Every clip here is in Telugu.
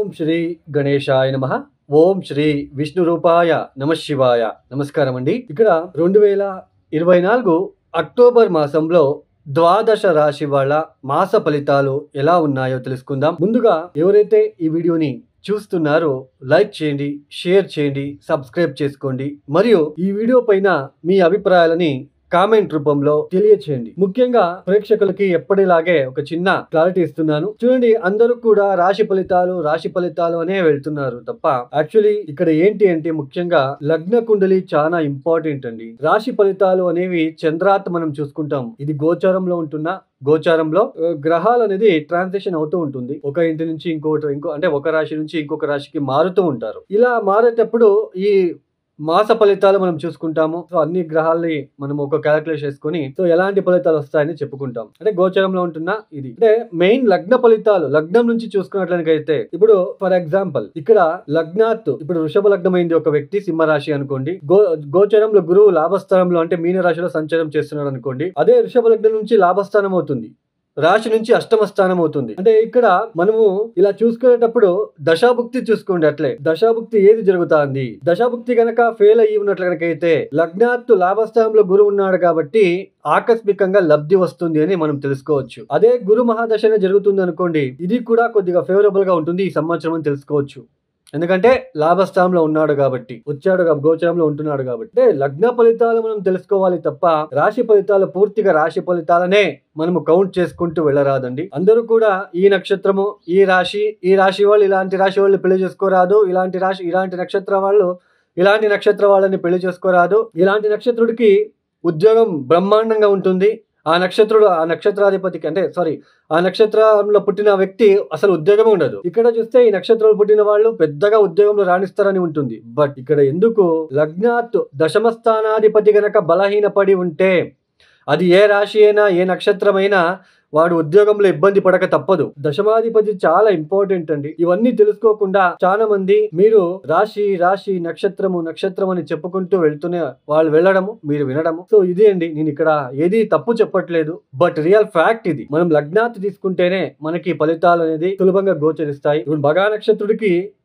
ఓం శ్రీ గణేశాయ నమః. ఓం శ్రీ విష్ణు రూపాయ నమ శివాయ. నమస్కారం అండి. ఇక్కడ 2024 అక్టోబర్ మాసంలో ద్వాదశ రాశి వాళ్ళ మాస ఫలితాలు ఎలా ఉన్నాయో తెలుసుకుందాం. ముందుగా ఎవరైతే ఈ వీడియోని చూస్తున్నారో లైక్ చేయండి, షేర్ చేయండి, సబ్స్క్రైబ్ చేసుకోండి. మరియు ఈ వీడియో పైన మీ అభిప్రాయాలని కామెంట్ రూపంలో తెలియచేయండి. ముఖ్యంగా ప్రేక్షకులకి ఎప్పటిలాగే ఒక చిన్న క్లారిటీ ఇస్తున్నాను. చూడండి, అందరూ కూడా రాశి ఫలితాలు అనే వెళ్తున్నారు తప్ప యాక్చువల్లీ ఇక్కడ ఏంటి అంటే ముఖ్యంగా లగ్న కుండలి చాలా ఇంపార్టెంట్ అండి. రాశి ఫలితాలు అనేవి చంద్రాత్ మనం చూసుకుంటాం. ఇది గోచారంలో ఉంటున్న గోచారంలో గ్రహాలు అనేది ట్రాన్సిషన్ అవుతూ ఉంటుంది. ఒక ఇంటి నుంచి ఇంకో అంటే ఒక రాశి నుంచి ఇంకొక రాశికి మారుతూ ఉంటారు. ఇలా మారేటప్పుడు ఈ మాస ఫలితాలు మనం చూసుకుంటాము. సో అన్ని గ్రహాలని మనం ఒక క్యాలిక్యులేట్ చేసుకుని సో ఎలాంటి ఫలితాలు వస్తాయని చెప్పుకుంటాం. అంటే గోచరంలో ఉంటున్న ఇది అంటే మెయిన్ లగ్న ఫలితాలు. లగ్నం నుంచి చూసుకున్నట్లయితే ఇప్పుడు ఫర్ ఎగ్జాంపుల్ ఇక్కడ లగ్నాత్ ఇప్పుడు వృషభ లగ్నం అయింది ఒక వ్యక్తి, సింహరాశి అనుకోండి. గోచరంలో గురువు లాభస్థానంలో అంటే మీన రాశిలో సంచారం చేస్తున్నాడు అనుకోండి. అదే వృషభ లగ్నం నుంచి లాభస్థానం అవుతుంది, రాశి నుంచి అష్టమ స్థానం అవుతుంది. అంటే ఇక్కడ మనము ఇలా చూసుకునేటప్పుడు దశాభుక్తి చూసుకోండి. అట్లే దశాభుక్తి ఏది జరుగుతుంది, దశాభుక్తి గనక ఫెయిల్ అయ్యి ఉన్నట్లు గనకైతే లగ్నాత్తు లాభస్థానంలో గురువు ఉన్నాడు కాబట్టి ఆకస్మికంగా లబ్ధి వస్తుంది అని మనం తెలుసుకోవచ్చు. అదే గురు మహాదశ జరుగుతుంది అనుకోండి, ఇది కూడా కొద్దిగా ఫేవరబుల్ గా ఉంటుంది ఈ సంవత్సరం అని తెలుసుకోవచ్చు. ఎందుకంటే లాభస్థానంలో ఉన్నాడు కాబట్టి, వచ్చాడు గోచరంలో ఉంటున్నాడు కాబట్టి. లగ్న ఫలితాలు మనం తెలుసుకోవాలి తప్ప రాశి ఫలితాలు పూర్తిగా రాశి ఫలితాలనే మనము కౌంట్ చేసుకుంటూ వెళ్ళరాదండి. అందరూ కూడా ఈ నక్షత్రము ఈ రాశి వాళ్ళు ఇలాంటి రాశి వాళ్ళు పెళ్లి చేసుకోరాదు, ఇలాంటి నక్షత్ర వాళ్ళని పెళ్లి చేసుకోరాదు, ఇలాంటి నక్షత్రుడికి ఉద్యోగం బ్రహ్మాండంగా ఉంటుంది, ఆ నక్షత్రాధిపతికి అంటే ఆ నక్షత్రంలో పుట్టిన వ్యక్తి అసలు ఉద్యోగమే ఉండదు. ఇక్కడ చూస్తే ఈ నక్షత్రంలో పుట్టిన వాళ్ళు పెద్దగా ఉద్యోగంలో రాణిస్తారని ఉంటుంది. బట్ ఇక్కడ ఎందుకు లగ్నాత్ దశమ స్థానాధిపతి గనక బలహీనపడి ఉంటే అది ఏ రాశి అయినా ఏ నక్షత్రమైనా వాడు ఉద్యోగంలో ఇబ్బంది పడక తప్పదు. దశమాధిపతి చాలా ఇంపార్టెంట్ అండి. ఇవన్నీ తెలుసుకోకుండా చాలా మంది మీరు రాశి నక్షత్రం అని చెప్పుకుంటూ వాళ్ళు వెళ్ళడము, మీరు వినడము. సో ఇది అండి, నేను ఇక్కడ ఏది తప్పు చెప్పట్లేదు, బట్ రియల్ ఫ్యాక్ట్ ఇది. మనం లగ్నాత్ తీసుకుంటేనే మనకి ఫలితాలు అనేది సులభంగా గోచరిస్తాయి. ఇప్పుడు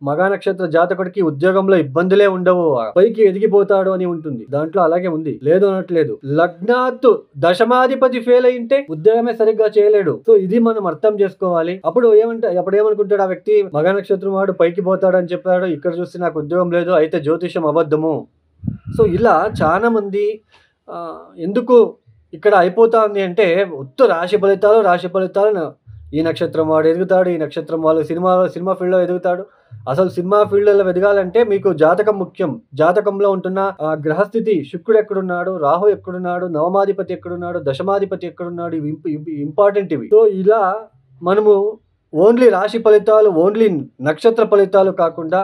మగా నక్షత్ర జాతకుడికి ఉద్యోగంలో ఇబ్బందులే ఉండవు, పైకి ఎదిగిపోతాడు అని ఉంటుంది. దాంట్లో అలాగే ఉంది, లేదు అనట్లేదు. లగ్నాత్ దశమాధిపతి ఫెయిల్ అయింటే ఉద్యోగమే సరిగ్గా చేయలేడు. సో ఇది మనం అర్థం చేసుకోవాలి. అప్పుడు ఏమనుకుంటాడు ఆ వ్యక్తి, మగ నక్షత్రం వాడు పైకి పోతాడు అని చెప్పాడు, ఇక్కడ చూస్తే నాకు ఉద్యోగం లేదు, అయితే జ్యోతిషం అబద్ధము. సో ఇలా చాలా మంది ఎందుకు ఇక్కడ అయిపోతుంది అంటే ఉత్త రాశి ఫలితాలు ఈ నక్షత్రం వాడు ఎదుగుతాడు, ఈ నక్షత్రం వాళ్ళు సినిమా ఫీల్డ్ లో ఎదుగుతాడు. అసలు సినిమా ఫీల్డ్ లో ఎదగాలంటే మీకు జాతకం ముఖ్యం. జాతకంలో ఉంటున్న గ్రహస్థితి, శుక్రుడు ఎక్కడున్నాడు, రాహు ఎక్కడున్నాడు, నవమాధిపతి ఎక్కడున్నాడు, దశమాధిపతి ఎక్కడున్నాడు, ఇవి ఇంపార్టెంట్ ఇవి. సో ఇలా మనము ఓన్లీ రాశి ఫలితాలు, ఓన్లీ నక్షత్ర ఫలితాలు కాకుండా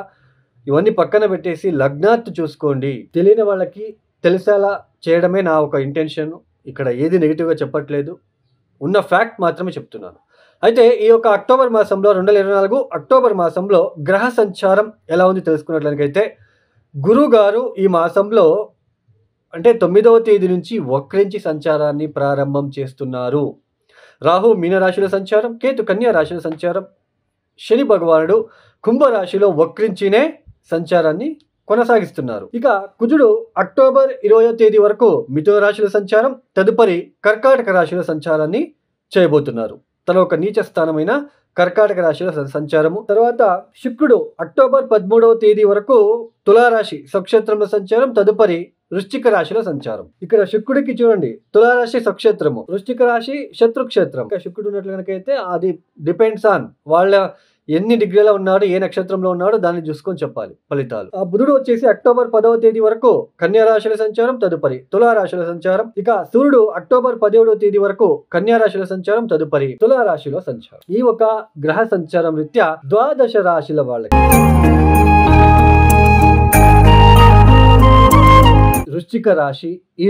ఇవన్నీ పక్కన పెట్టేసి లగ్నాత్ చూసుకోండి. తెలియని వాళ్ళకి తెలిసేలా చేయడమే నా ఒక ఇంటెన్షన్. ఇక్కడ ఏది నెగిటివ్గా చెప్పట్లేదు, ఉన్న ఫ్యాక్ట్ మాత్రమే చెప్తున్నాను. అయితే ఈ యొక్క అక్టోబర్ మాసంలో 2024 అక్టోబర్ మాసంలో గ్రహ సంచారం ఎలా ఉంది తెలుసుకున్నట్లయితే గురువు గారు ఈ మాసంలో అంటే 9వ తేదీ నుంచి వక్రించి సంచారాన్ని ప్రారంభం చేస్తున్నారు. రాహు మీనరాశిలో సంచారం, కేతు కన్యా రాశిలో సంచారం, శని భగవానుడు కుంభరాశిలో వక్రించినే సంచారాన్ని కొనసాగిస్తున్నారు. ఇక కుజుడు అక్టోబర్ 20వ తేదీ వరకు మిథున రాశిలో సంచారం, తదుపరి కర్కాటక రాశిలో సంచారాన్ని చేయబోతున్నారు. తన ఒక నీచ స్థానమైన కర్కాటక రాశిలో సంచారము. తర్వాత శుక్రుడు అక్టోబర్ 13వ తేదీ వరకు తులారాశి స్వక్షేత్రంలో సంచారం, తదుపరి వృశ్చిక రాశిలో సంచారం. ఇక్కడ శుక్రుడికి చూడండి, తులారాశి స్వక్షేత్రము, వృశ్చిక రాశి శత్రుక్షేత్రం. శుక్రుడు ఉన్నట్లు కనుకైతే అది డిపెండ్స్ ఆన్ వాళ్ళ ఎన్ని డిగ్రీలో ఉన్నాడు, ఏ నక్షత్రంలో ఉన్నాడు, దాన్ని చూసుకొని చెప్పాలి ఫలితాలు. ఆ బుధుడు వచ్చేసి అక్టోబర్ 10వ తేదీ వరకు కన్యా రాశిలో సంచారం, తదుపరి తులారాశిలో సంచారం. ఇక సూర్యుడు అక్టోబర్ 17వ తేదీ వరకు కన్యా రాశిలో సంచారం, తదుపరి తులారాశిలో సంచారం. ఈ ఒక గ్రహ సంచారం రీత్యా ద్వాదశ రాశుల వాళ్ళకి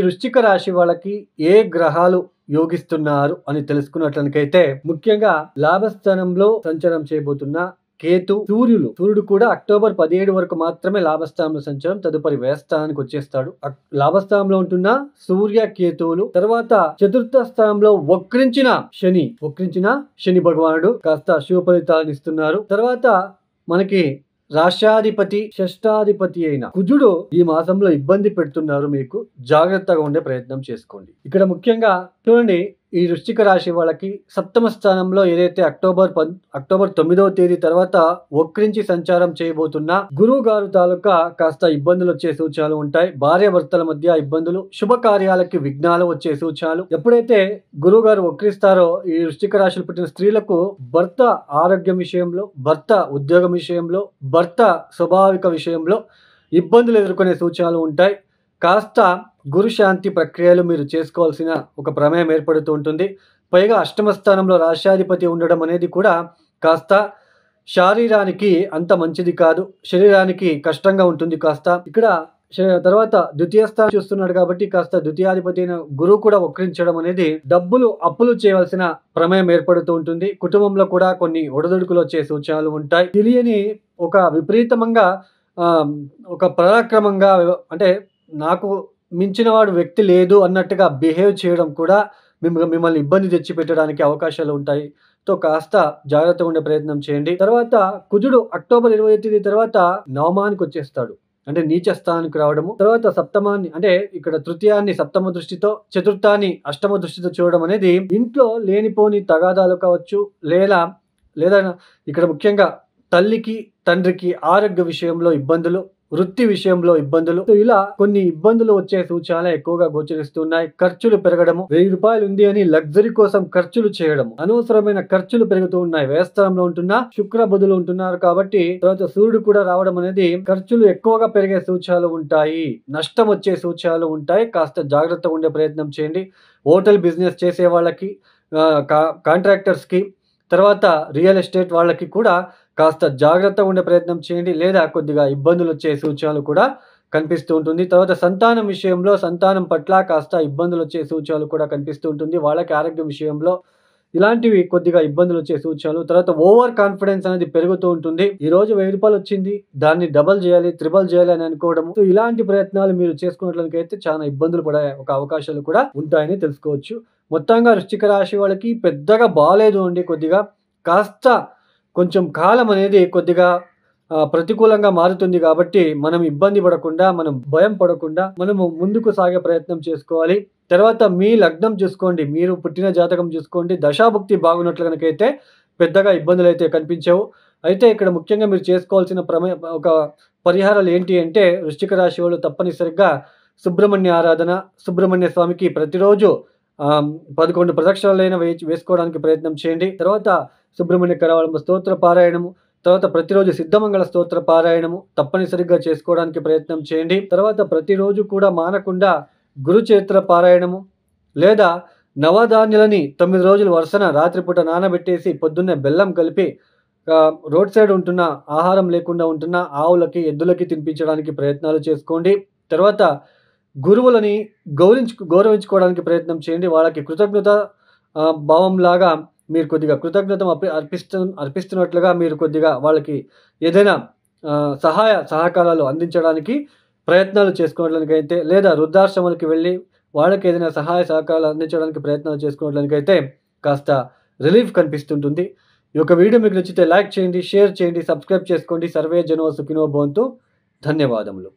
వృశ్చిక రాశి వాళ్ళకి ఏ గ్రహాలు యోగిస్తున్నారు అని తెలుసుకున్నట్లయితే ముఖ్యంగా లాభస్థానంలో సంచారం చేయబోతున్న కేతు, సూర్యుడు కూడా అక్టోబర్ 17 వరకు మాత్రమే లాభస్థానంలో సంచారం, తదుపరి వ్యయస్థానానికి వచ్చేస్తాడు. లాభస్థానంలో ఉంటున్న సూర్య కేతువులు. తర్వాత చతుర్థ స్థానంలో వక్రించిన శని భగవానుడు కాస్త శుభ ఫలితాలను ఇస్తున్నారు. తర్వాత మనకి రాష్ట్రాధిపతి షష్టాధిపతి అయిన కుజుడు ఈ మాసంలో ఇబ్బంది పెడుతున్నారు. మీకు జాగ్రత్తగా ఉండే ప్రయత్నం చేసుకోండి. ఇక్కడ ముఖ్యంగా చూడండి, ఈ వృశ్చిక రాశి వాళ్ళకి సప్తమ స్థానంలో ఏదైతే అక్టోబర్ 9వ తేదీ తర్వాత వక్రించి సంచారం చేయబోతున్న గురువు గారు తాలూకా కాస్త ఇబ్బందులు వచ్చే సూచనలు ఉంటాయి. భార్యాభర్తల మధ్య ఇబ్బందులు, శుభకార్యాలకి విఘ్నాలు వచ్చే సూచనలు. ఎప్పుడైతే గురువు గారు వక్రిస్తారో ఈ వృశ్చిక రాశిలో పుట్టిన స్త్రీలకు భర్త ఆరోగ్యం విషయంలో, భర్త ఉద్యోగం విషయంలో, భర్త స్వాభావిక విషయంలో ఇబ్బందులు ఎదుర్కొనే సూచనలు ఉంటాయి. కాస్త గురు శాంతి ప్రక్రియలు మీరు చేసుకోవాల్సిన ఒక ప్రమేయం ఏర్పడుతూ ఉంటుంది. పైగా అష్టమ స్థానంలో రాష్ట్రాధిపతి ఉండడం అనేది కూడా కాస్త శారీరానికి అంత మంచిది కాదు, శరీరానికి కష్టంగా ఉంటుంది కాస్త. ఇక్కడ తర్వాత ద్వితీయ స్థానం చూస్తున్నాడు కాబట్టి కాస్త ద్వితీయాధిపతి అయిన గురువు కూడా వక్రించడం అనేది అప్పులు చేయవలసిన ప్రమేయం ఏర్పడుతూ ఉంటుంది. కుటుంబంలో కూడా కొన్ని ఒడదొడుకులు వచ్చే సూచనలు ఉంటాయి. తెలియని ఒక విపరీతంగా ఒక పరాక్రమంగా, అంటే నాకు మించిన వాడు వ్యక్తి లేదు అన్నట్టుగా బిహేవ్ చేయడం కూడా మిమ్మల్ని ఇబ్బంది తెచ్చి పెట్టడానికి అవకాశాలు ఉంటాయి. తో కాస్త జాగ్రత్తగా ఉండే ప్రయత్నం చేయండి. తర్వాత కుజుడు అక్టోబర్ 20వ తేదీ తర్వాత నవమానికి వచ్చేస్తాడు, అంటే నీచ స్థానానికి రావడము. తర్వాత సప్తమాన్ని, అంటే ఇక్కడ తృతీయాన్ని సప్తమ దృష్టితో, చతుర్థాన్ని అష్టమ దృష్టితో చూడడం అనేది ఇంట్లో లేనిపోని తగాదాలు కావచ్చు, లేదా ఇక్కడ ముఖ్యంగా తల్లికి తండ్రికి ఆరోగ్య విషయంలో ఇబ్బందులు, వృత్తి విషయంలో ఇబ్బందులు, ఇలా కొన్ని ఇబ్బందులు వచ్చే సూచనలు ఎక్కువగా గోచరిస్తున్నాయి. ఖర్చులు పెరగడము, 1000 రూపాయలు ఉంది అని లగ్జరీ కోసం ఖర్చులు చేయడము, అనవసరమైన ఖర్చులు పెరుగుతూ ఉన్నాయి. వ్యయస్థానంలో ఉంటున్న శుక్ర బుధులు ఉంటున్నారు కాబట్టి, తర్వాత సూర్యుడు కూడా రావడం అనేది ఖర్చులు ఎక్కువగా పెరిగే సూచనలు ఉంటాయి, నష్టం వచ్చే సూచనలు ఉంటాయి. కాస్త జాగ్రత్తగా ఉండే ప్రయత్నం చేయండి. హోటల్ బిజినెస్ చేసే వాళ్ళకి, కాంట్రాక్టర్స్ కి, తర్వాత రియల్ ఎస్టేట్ వాళ్ళకి కూడా కాస్త జాగ్రత్తగా ఉండే ప్రయత్నం చేయండి, లేదా కొద్దిగా ఇబ్బందులు వచ్చే సూచనలు కూడా కనిపిస్తూ ఉంటుంది. తర్వాత సంతానం విషయంలో, సంతానం పట్ల కాస్త ఇబ్బందులు వచ్చే సూచనలు కూడా కనిపిస్తూ ఉంటుంది. వాళ్ళకి ఆరోగ్యం విషయంలో ఇలాంటివి కొద్దిగా ఇబ్బందులు వచ్చే సూచనలు. తర్వాత ఓవర్ కాన్ఫిడెన్స్ అనేది పెరుగుతూ ఉంటుంది. ఈ రోజు 1000 రూపాయలు వచ్చింది, దాన్ని డబల్ చేయాలి, త్రిబల్ చేయాలి అని అనుకోవడం, ఇలాంటి ప్రయత్నాలు మీరు చేసుకున్నట్లయితే చాలా ఇబ్బందులు పడే ఒక అవకాశాలు కూడా ఉంటాయని తెలుసుకోవచ్చు. మొత్తంగా వృశ్చిక రాశి వాళ్ళకి పెద్దగా బాలేదు అండి. కొద్దిగా కాస్త కొంచెం కాలం అనేది కొద్దిగా ప్రతికూలంగా మారుతుంది కాబట్టి మనం ఇబ్బంది పడకుండా, మనం భయం పడకుండా మనము ముందుకు సాగే ప్రయత్నం చేసుకోవాలి. తర్వాత మీ లగ్నం చూసుకోండి, మీరు పుట్టిన జాతకం చూసుకోండి, దశాభుక్తి బాగున్నట్లు కనుకైతే పెద్దగా ఇబ్బందులు అయితే కనిపించవు. అయితే ఇక్కడ ముఖ్యంగా మీరు చేసుకోవాల్సిన ఒక పరిహారాలు ఏంటి అంటే, వృశ్చిక రాశి వాళ్ళు తప్పనిసరిగా సుబ్రహ్మణ్య ఆరాధన, సుబ్రహ్మణ్య స్వామికి ప్రతిరోజు 11 ప్రదక్షిణలైన వేసుకోవడానికి ప్రయత్నం చేయండి. తర్వాత సుబ్రహ్మణ్య కరవళంబ స్తోత్ర పారాయణము, తర్వాత ప్రతిరోజు సిద్ధమంగళ స్తోత్ర పారాయణము తప్పనిసరిగా చేసుకోవడానికి ప్రయత్నం చేయండి. తర్వాత ప్రతిరోజు కూడా మానకుండా గురుచరిత్ర పారాయణము, లేదా నవధాన్యాలని 9 రోజులు వరుసన రాత్రిపూట నానబెట్టేసి పొద్దున్నే బెల్లం కలిపి రోడ్ సైడ్ ఉంటున్న, ఆహారం లేకుండా ఉంటున్న ఆవులకి, ఎద్దులకి తినిపించడానికి ప్రయత్నాలు చేసుకోండి. తర్వాత గురువులని గౌరవించుకోవడానికి ప్రయత్నం చేయండి. వాళ్ళకి కృతజ్ఞత భావంలాగా మీరు కొద్దిగా కృతజ్ఞత అర్పిస్తున్నట్లుగా మీరు కొద్దిగా వాళ్ళకి ఏదైనా సహకారాలు అందించడానికి ప్రయత్నాలు చేసుకున్నట్లయితే, లేదా వృద్ధాశ్రమాలకు వెళ్ళి వాళ్ళకి ఏదైనా సహాయ సహకారాలు అందించడానికి ప్రయత్నాలు చేసుకున్నట్లయితే కాస్త రిలీఫ్ కనిపిస్తుంటుంది. ఈ యొక్క వీడియో మీకు నచ్చితే లైక్ చేయండి, షేర్ చేయండి, సబ్స్క్రైబ్ చేసుకోండి. సర్వే జనో సుఖినో భవంతు. ధన్యవాదములు.